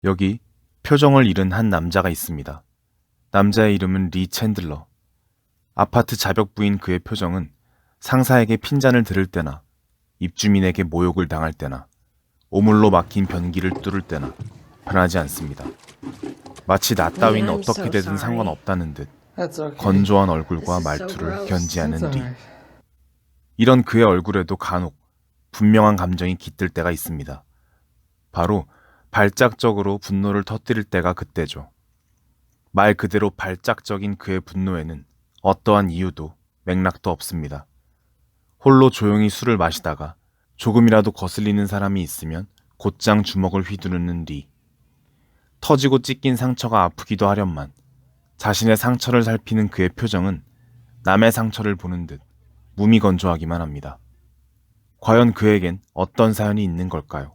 여기 표정을 잃은 한 남자가 있습니다. 남자의 이름은 리 챈들러. 아파트 자벽부인 그의 표정은 상사에게 핀잔을 들을 때나 입주민에게 모욕을 당할 때나 오물로 막힌 변기를 뚫을 때나 변하지 않습니다. 마치 나 따위는 어떻게 되든 상관없다는 듯 건조한 얼굴과 말투를 견지하는 리. 이런 그의 얼굴에도 간혹 분명한 감정이 깃들 때가 있습니다. 바로 발작적으로 분노를 터뜨릴 때가 그때죠. 말 그대로 발작적인 그의 분노에는 어떠한 이유도 맥락도 없습니다. 홀로 조용히 술을 마시다가 조금이라도 거슬리는 사람이 있으면 곧장 주먹을 휘두르는 리. 터지고 찢긴 상처가 아프기도 하련만 자신의 상처를 살피는 그의 표정은 남의 상처를 보는 듯 무미건조하기만 합니다. 과연 그에겐 어떤 사연이 있는 걸까요?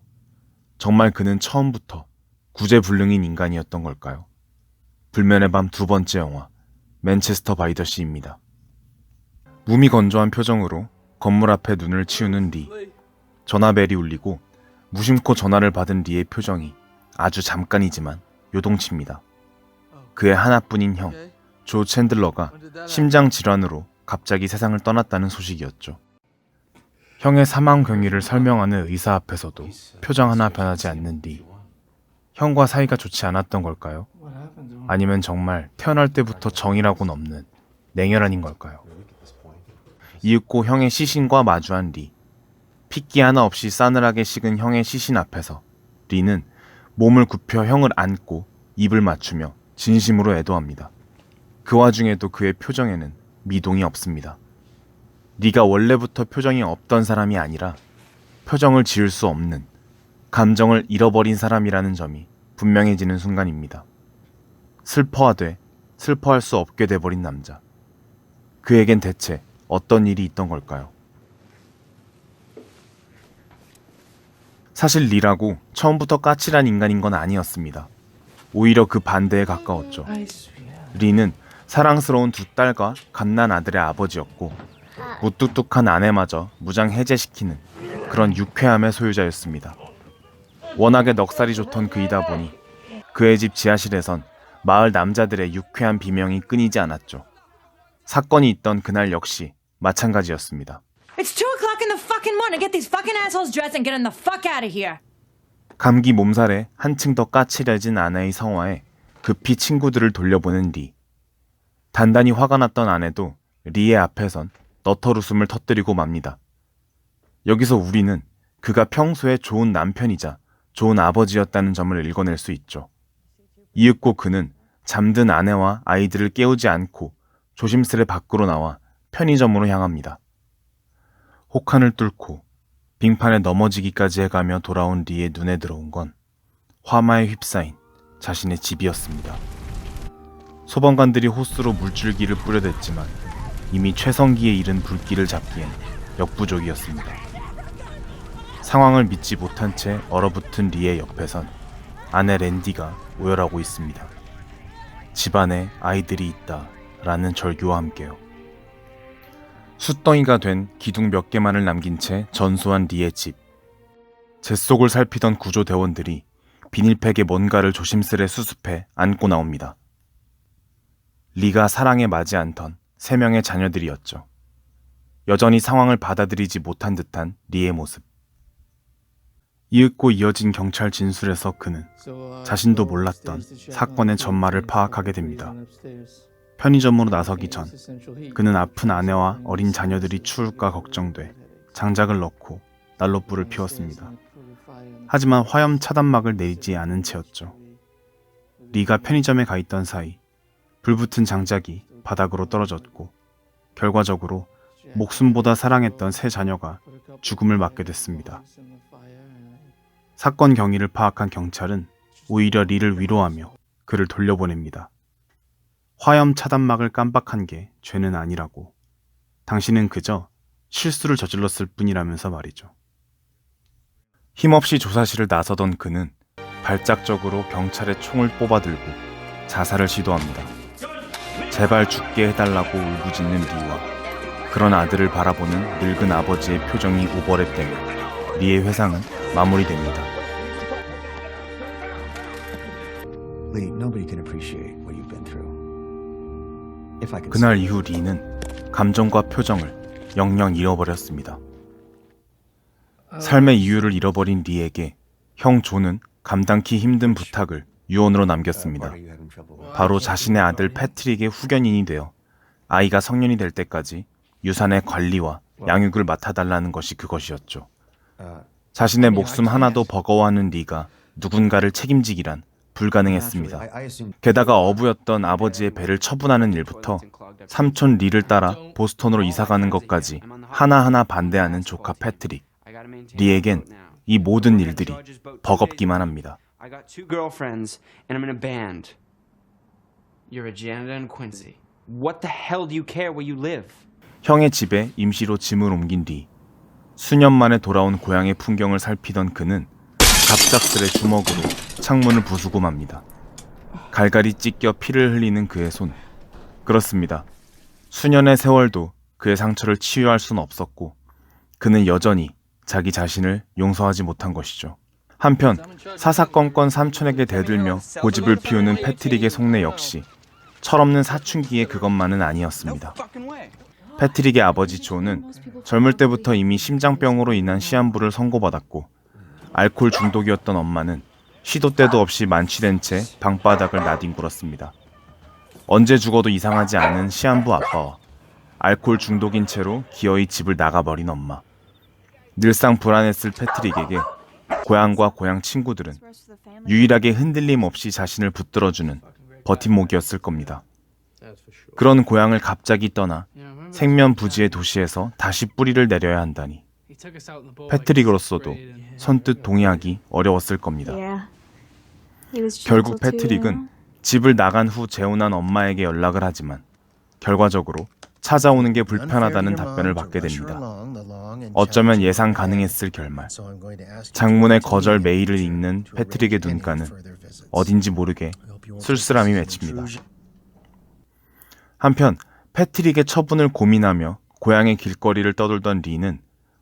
정말 그는 처음부터 구제불능인 인간이었던 걸까요? 불면의 밤 두 번째 영화 맨체스터 바이 더 시입니다. 무미건조한 표정으로 건물 앞에 눈을 치우는 리. 전화벨이 울리고 무심코 전화를 받은 리의 표정이 아주 잠깐이지만 요동칩니다. 그의 하나뿐인 형, 조 챈들러가 심장질환으로 갑자기 세상을 떠났다는 소식이었죠. 형의 사망 경위를 설명하는 의사 앞에서도 표정 하나 변하지 않는 리. 형과 사이가 좋지 않았던 걸까요? 아니면 정말 태어날 때부터 정이라고는 없는 냉혈한인 걸까요? 이윽고 형의 시신과 마주한 리. 핏기 하나 없이 싸늘하게 식은 형의 시신 앞에서 리는 몸을 굽혀 형을 안고 입을 맞추며 진심으로 애도합니다. 그 와중에도 그의 표정에는 미동이 없습니다. 리가 원래부터 표정이 없던 사람이 아니라 표정을 지을 수 없는, 감정을 잃어버린 사람이라는 점이 분명해지는 순간입니다. 슬퍼하되 슬퍼할 수 없게 돼버린 남자. 그에겐 대체 어떤 일이 있던 걸까요? 사실 리라고 처음부터 까칠한 인간인 건 아니었습니다. 오히려 그 반대에 가까웠죠. 리는 사랑스러운 두 딸과 갓난 아들의 아버지였고 무뚝뚝한 아내마저 무장 해제시키는 그런 유쾌함의 소유자였습니다. 워낙에 넉살이 좋던 그이다 보니 그의 집 지하실에선 마을 남자들의 유쾌한 비명이 끊이지 않았죠. 사건이 있던 그날 역시 마찬가지였습니다. It's 2 o'clock in the fucking morning. Get these fucking assholes dressed and get them the fuck out of here. 감기 몸살에 한층 더 까칠해진 아내의 성화에 급히 친구들을 돌려보는 리. 단단히 화가 났던 아내도 리의 앞에선 너털 웃음을 터뜨리고 맙니다. 여기서 우리는 그가 평소에 좋은 남편이자 좋은 아버지였다는 점을 읽어낼 수 있죠. 이윽고 그는 잠든 아내와 아이들을 깨우지 않고 조심스레 밖으로 나와 편의점으로 향합니다. 혹한을 뚫고 빙판에 넘어지기까지 해가며 돌아온 리의 눈에 들어온 건 화마에 휩싸인 자신의 집이었습니다. 소방관들이 호스로 물줄기를 뿌려댔지만 이미 최성기에 이른 불길을 잡기엔 역부족이었습니다. 상황을 믿지 못한 채 얼어붙은 리의 옆에선 아내 랜디가 오열하고 있습니다. 집안에 아이들이 있다 라는 절규와 함께요. 숫덩이가 된 기둥 몇 개만을 남긴 채 전소한 리의 집. 잿속을 살피던 구조대원들이 비닐팩에 뭔가를 조심스레 수습해 안고 나옵니다. 리가 사랑에 맞지 않던 3명의 자녀들이었죠. 여전히 상황을 받아들이지 못한 듯한 리의 모습. 이윽고 이어진 경찰 진술에서 그는 자신도 몰랐던 사건의 전말을 파악하게 됩니다. 편의점으로 나서기 전 그는 아픈 아내와 어린 자녀들이 추울까 걱정돼 장작을 넣고 난로불을 피웠습니다. 하지만 화염 차단막을 내리지 않은 채였죠. 리가 편의점에 가 있던 사이 불붙은 장작이 바닥으로 떨어졌고 결과적으로 목숨보다 사랑했던 세 자녀가 죽음을 맞게 됐습니다. 사건 경위를 파악한 경찰은 오히려 리를 위로하며 그를 돌려보냅니다. 화염 차단막을 깜빡한 게 죄는 아니라고. 당신은 그저 실수를 저질렀을 뿐이라면서 말이죠. 힘없이 조사실을 나서던 그는 발작적으로 경찰의 총을 뽑아들고 자살을 시도합니다. 제발 죽게 해달라고 울부짖는 리와 그런 아들을 바라보는 늙은 아버지의 표정이 오버랩되며 리의 회상은 마무리됩니다. Lee, nobody can appreciate what you've been through. If I can 그날 이후 리는 감정과 표정을 영영 잃어버렸습니다. 삶의 이유를 잃어버린 리에게 형 조는 감당키 힘든 부탁을 유언으로 남겼습니다. Are you having trouble? 바로 자신의 아들 패트릭의 후견인이 되어 아이가 성년이 될 때까지 유산의 관리와 양육을 맡아달라는 것이 그것이었죠. 자신의 목숨 하나도 버거워하는 리가 누군가를 책임지기란 불가능했습니다. I assume 게다가 어부였던 아버지의 배를 처분하는 일부터 삼촌 리를 따라 보스턴으로 이사가는 것까지 하나하나 반대하는 조카 패트릭. 리에겐 이 모든 일들이 버겁기만 합니다. I got 2 girlfriends and I'm in a band. You're a janitor in Quincy. What the hell do you care where you live? 형의 집에 임시로 짐을 옮긴 리. 수년 만에 돌아온 고향의 풍경을 살피던 그는 갑작스레 주먹으로 창문을 부수고 맙니다. 갈갈이 찢겨 피를 흘리는 그의 손. 그렇습니다. 수년의 세월도 그의 상처를 치유할 수는 없었고 그는 여전히 자기 자신을 용서하지 못한 것이죠. 한편 사사건건 삼촌에게 대들며 고집을 피우는 패트릭의 속내 역시 철없는 사춘기의 그것만은 아니었습니다. Fucking way. 패트릭의 아버지 조는 젊을 때부터 이미 심장병으로 인한 시한부를 선고받았고 알코올 중독이었던 엄마는 시도 때도 없이 만취된 채 방바닥을 나뒹굴었습니다. 언제 죽어도 이상하지 않은 시한부 아빠와 알코올 중독인 채로 기어이 집을 나가버린 엄마. 늘상 불안했을 패트릭에게 고향과 고향 친구들은 유일하게 흔들림 없이 자신을 붙들어주는 버팀목이었을 겁니다. 그런 고향을 갑자기 떠나 생면부지의 도시에서 다시 뿌리를 내려야 한다니 패트릭으로서도 선뜻 동의하기 어려웠을 겁니다. 결국 패트릭은 집을 나간 후 재혼한 엄마에게 연락을 하지만 결과적으로 찾아오는 게 불편하다는 답변을 받게 됩니다. 어쩌면 예상 가능했을 결말. 장문의 거절 메일을 읽는 패트릭의 눈가는 어딘지 모르게 쓸쓸함이 맺힙니다. 한편 패트릭의 처분을 고민하며 고향의 길거리를 떠돌던 리는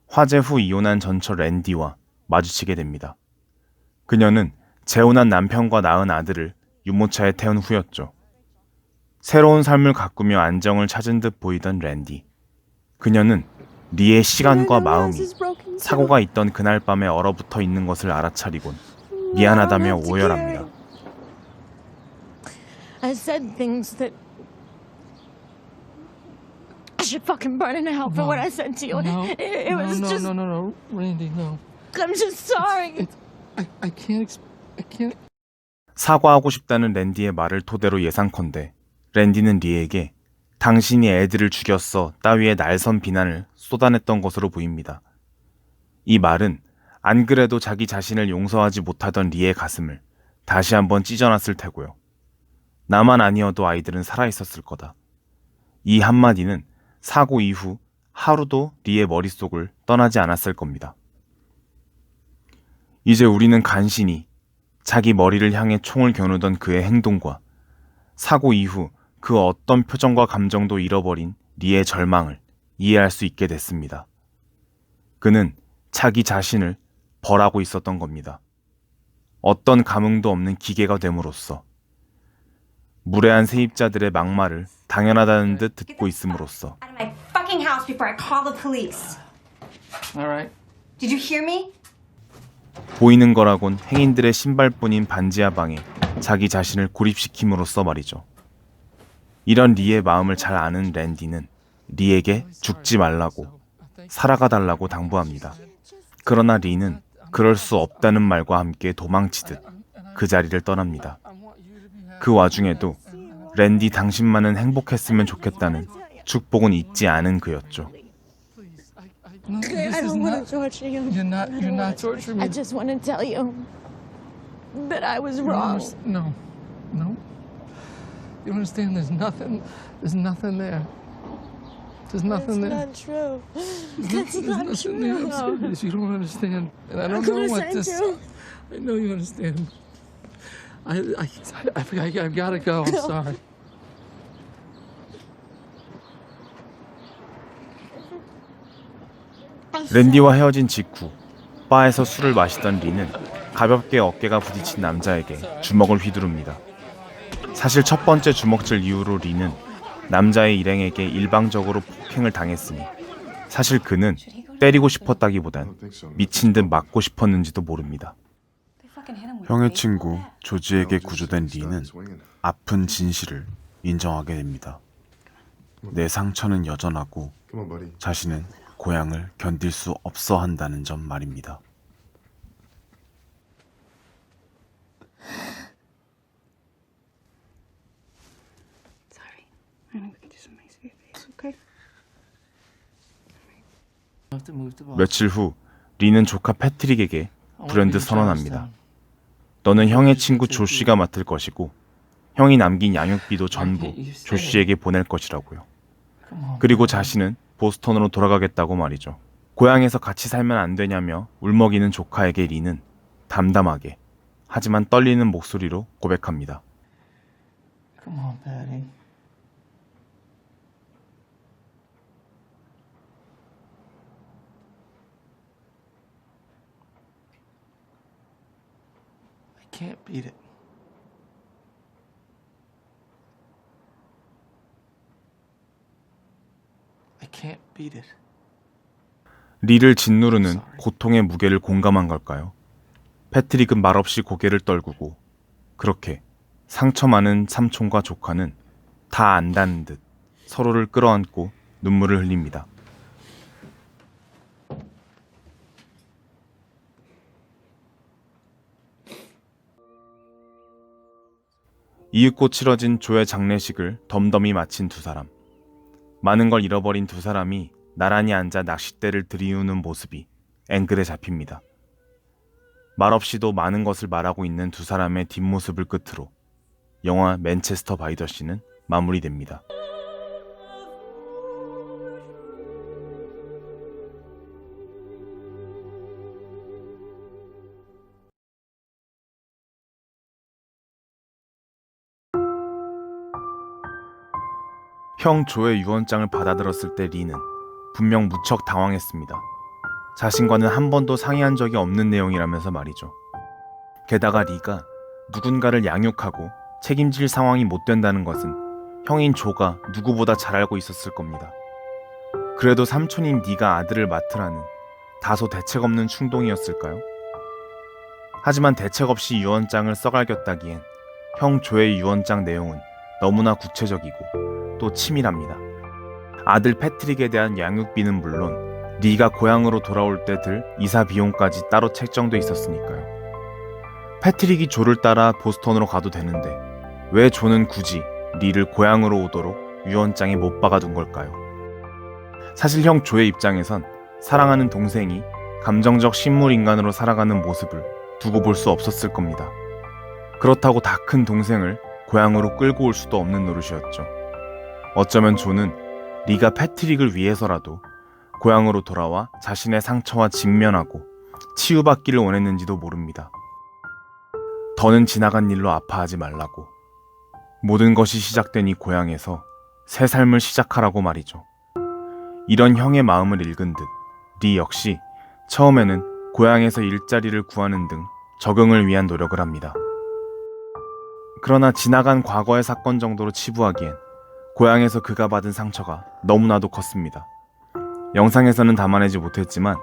화재 후 이혼한 전처 랜디와 마주치게 됩니다. 그녀는 재혼한 남편과 낳은 아들을 유모차에 태운 후였죠. 새로운 삶을 가꾸며 안정을 찾은 듯 보이던 랜디. 그녀는 리의 시간과 마음이 사고가 있던 그날 밤에 얼어붙어 있는 것을 알아차리곤 미안하다며 오열합니다. I said things that I should fucking burn in hell for what I said to you. It was just. No, Randy, no. I'm just sorry. I can't. 사과하고 싶다는 랜디의 말을 토대로 예상컨대 랜디는 리에게 당신이 애들을 죽였어 따위의 날선 비난을 쏟아냈던 것으로 보입니다. 이 말은 안 그래도 자기 자신을 용서하지 못하던 리의 가슴을 다시 한번 찢어놨을 테고요. 나만 아니어도 아이들은 살아있었을 거다. 이 한마디는 사고 이후 하루도 리의 머릿속을 떠나지 않았을 겁니다. 이제 우리는 간신히 자기 머리를 향해 총을 겨누던 그의 행동과 사고 이후 그 어떤 표정과 감정도 잃어버린 리의 절망을 이해할 수 있게 됐습니다. 그는 자기 자신을 벌하고 있었던 겁니다. 어떤 감흥도 없는 기계가 됨으로써 무례한 세입자들의 막말을 당연하다는 듯 듣고 있음으로써 Out of my fucking house before I call the police. All right. Did you hear me? 보이는 거라곤 행인들의 신발뿐인 반지하 방에 자기 자신을 고립시킴으로써 말이죠. 이런 리의 마음을 잘 아는 랜디는 리에게 죽지 말라고 살아가 달라고 당부합니다. 그러나 리는 그럴 수 없다는 말과 함께 도망치듯 그 자리를 떠납니다. 그 와중에도 랜디 당신만은 행복했으면 좋겠다는 축복은 잊지 않은 그였죠. No, I this is don't want not. to torture you. You're not torturing me. I just want to tell you that I was You wrong. No. You understand? There's nothing there. There's nothing there. Not true. There's nothing there. I'm serious. You don't understand. And I don't know what this. I know you understand. I've got to go. I'm sorry. 랜디와 헤어진 직후 바에서 술을 마시던 리는 가볍게 어깨가 부딪힌 남자에게 주먹을 휘두릅니다. 사실 첫 번째 주먹질 이후로 리는 남자의 일행에게 일방적으로 폭행을 당했으니 사실 그는 때리고 싶었다기보단 미친 듯 맞고 싶었는지도 모릅니다. 형의 친구 조지에게 구조된 리는 아픈 진실을 인정하게 됩니다. 내 상처는 여전하고 자신은 고향을 견딜 수 없어 한다는 점 말입니다. 며칠 후 리는 조카 패트릭에게 불현듯 선언합니다. 너는 형의 친구 조씨가 맡을 것이고 형이 남긴 양육비도 전부 조씨에게 보낼 것이라고요. 그리고 자신은 보스턴으로 돌아가겠다고 말이죠. 고향에서 같이 살면 안 되냐며 울먹이는 조카에게 리는 담담하게 하지만 떨리는 목소리로 고백합니다. Come on, Patty. I can't beat it. I can't beat it. 리를 짓누르는 고통의 무게를 공감한 걸까요? 패트릭은 말없이 고개를 떨구고 그렇게 상처 많은 삼촌과 조카는 다 안다는 듯 서로를 끌어안고 눈물을 흘립니다. 이윽고 치러진 조의 장례식을 덤덤히 마친 두 사람. 많은 걸 잃어버린 두 사람이 나란히 앉아 낚싯대를 들이우는 모습이 앵글에 잡힙니다. 말없이도 많은 것을 말하고 있는 두 사람의 뒷모습을 끝으로 영화 맨체스터 바이 더 시는 마무리됩니다. 형 조의 유언장을 받아들었을 때 리는 분명 무척 당황했습니다. 자신과는 한 번도 상의한 적이 없는 내용이라면서 말이죠. 게다가 리가 누군가를 양육하고 책임질 상황이 못 된다는 것은 형인 조가 누구보다 잘 알고 있었을 겁니다. 그래도 삼촌인 네가 아들을 맡으라는 다소 대책 없는 충동이었을까요? 하지만 대책 없이 유언장을 써갈겼다기엔 형 조의 유언장 내용은 너무나 구체적이고 또 치밀합니다. 아들 패트릭에 대한 양육비는 물론 리가 고향으로 돌아올 때 들 이사 비용까지 따로 책정돼 있었으니까요. 패트릭이 조를 따라 보스턴으로 가도 되는데 왜 조는 굳이 리를 고향으로 오도록 유언장에 못 박아둔 걸까요? 사실 형 조의 입장에선 사랑하는 동생이 감정적 식물인간으로 살아가는 모습을 두고 볼 수 없었을 겁니다. 그렇다고 다 큰 동생을 고향으로 끌고 올 수도 없는 노릇이었죠. 어쩌면 조는 리가 패트릭을 위해서라도 고향으로 돌아와 자신의 상처와 직면하고 치유받기를 원했는지도 모릅니다. 더는 지나간 일로 아파하지 말라고. 모든 것이 시작된 이 고향에서 새 삶을 시작하라고 말이죠. 이런 형의 마음을 읽은 듯 리 역시 처음에는 고향에서 일자리를 구하는 등 적응을 위한 노력을 합니다. 그러나 지나간 과거의 사건 정도로 치부하기엔 고향에서 그가 받은 상처가 너무나도 컸습니다. 영상에서는 담아내지 못했지만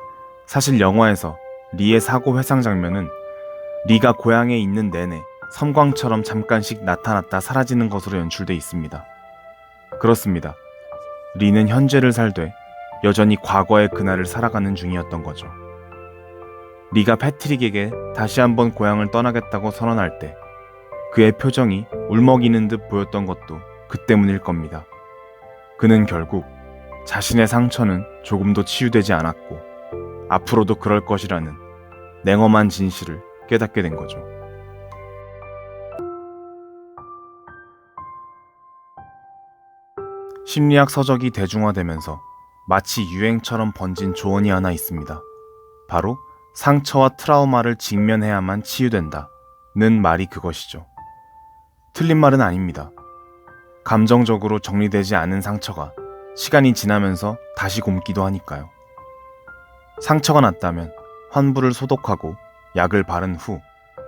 사실 영화에서 리의 사고 회상 장면은 리가 고향에 있는 내내 섬광처럼 잠깐씩 나타났다 사라지는 것으로 연출돼 있습니다. 그렇습니다. 리는 현재를 살되 여전히 과거의 그날을 살아가는 중이었던 거죠. 리가 패트릭에게 다시 한번 고향을 떠나겠다고 선언할 때 그의 표정이 울먹이는 듯 보였던 것도 그 때문일 겁니다. 그는 결국 자신의 상처는 조금도 치유되지 않았고 앞으로도 그럴 것이라는 냉엄한 진실을 깨닫게 된 거죠. 심리학 서적이 대중화되면서 마치 유행처럼 번진 조언이 하나 있습니다. 바로 상처와 트라우마를 직면해야만 치유된다는 말이 그것이죠. 틀린 말은 아닙니다. 감정적으로 정리되지 않은 상처가 시간이 지나면서 다시 곪기도 하니까요. 상처가 났다면 환부를 소독하고 약을 바른 후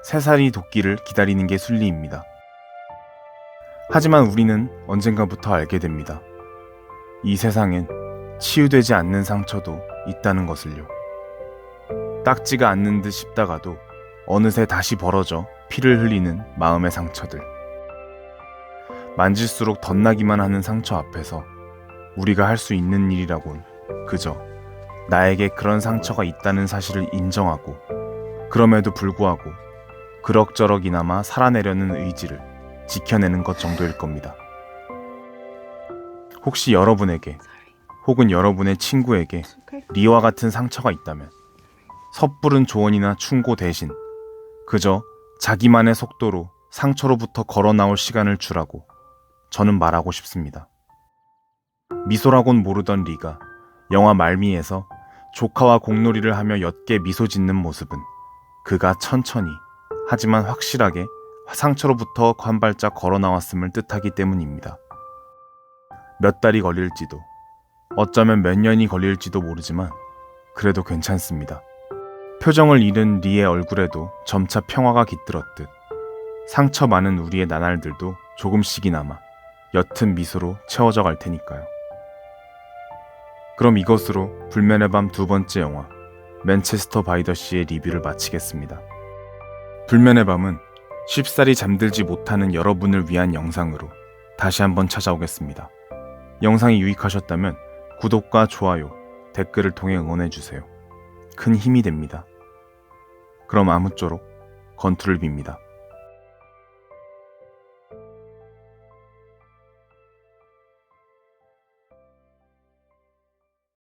새살이 돋기를 기다리는 게 순리입니다. 하지만 우리는 언젠가부터 알게 됩니다. 이 세상엔 치유되지 않는 상처도 있다는 것을요. 딱지가 않는 듯 싶다가도 어느새 다시 벌어져 피를 흘리는 마음의 상처들. 만질수록 덧나기만 하는 상처 앞에서 우리가 할 수 있는 일이라곤 그저 나에게 그런 상처가 있다는 사실을 인정하고 그럼에도 불구하고 그럭저럭이나마 살아내려는 의지를 지켜내는 것 정도일 겁니다. 혹시 여러분에게 혹은 여러분의 친구에게 리와 같은 상처가 있다면 섣부른 조언이나 충고 대신 그저 자기만의 속도로 상처로부터 걸어 나올 시간을 주라고 저는 말하고 싶습니다. 미소라곤 모르던 리가 영화 말미에서 조카와 공놀이를 하며 옅게 미소 짓는 모습은 그가 천천히 하지만 확실하게 상처로부터 한 발짝 걸어 나왔음을 뜻하기 때문입니다. 몇 달이 걸릴지도 어쩌면 몇 년이 걸릴지도 모르지만 그래도 괜찮습니다. 표정을 잃은 리의 얼굴에도 점차 평화가 깃들었듯 상처 많은 우리의 나날들도 조금씩이나마 옅은 미소로 채워져 갈 테니까요. 그럼 이것으로 불면의 밤 두 번째 영화 맨체스터 바이 더 시의 리뷰를 마치겠습니다. 불면의 밤은 쉽사리 잠들지 못하는 여러분을 위한 영상으로 다시 한번 찾아오겠습니다. 영상이 유익하셨다면 구독과 좋아요, 댓글을 통해 응원해주세요. 큰 힘이 됩니다. 그럼 아무쪼록 건투를 빕니다.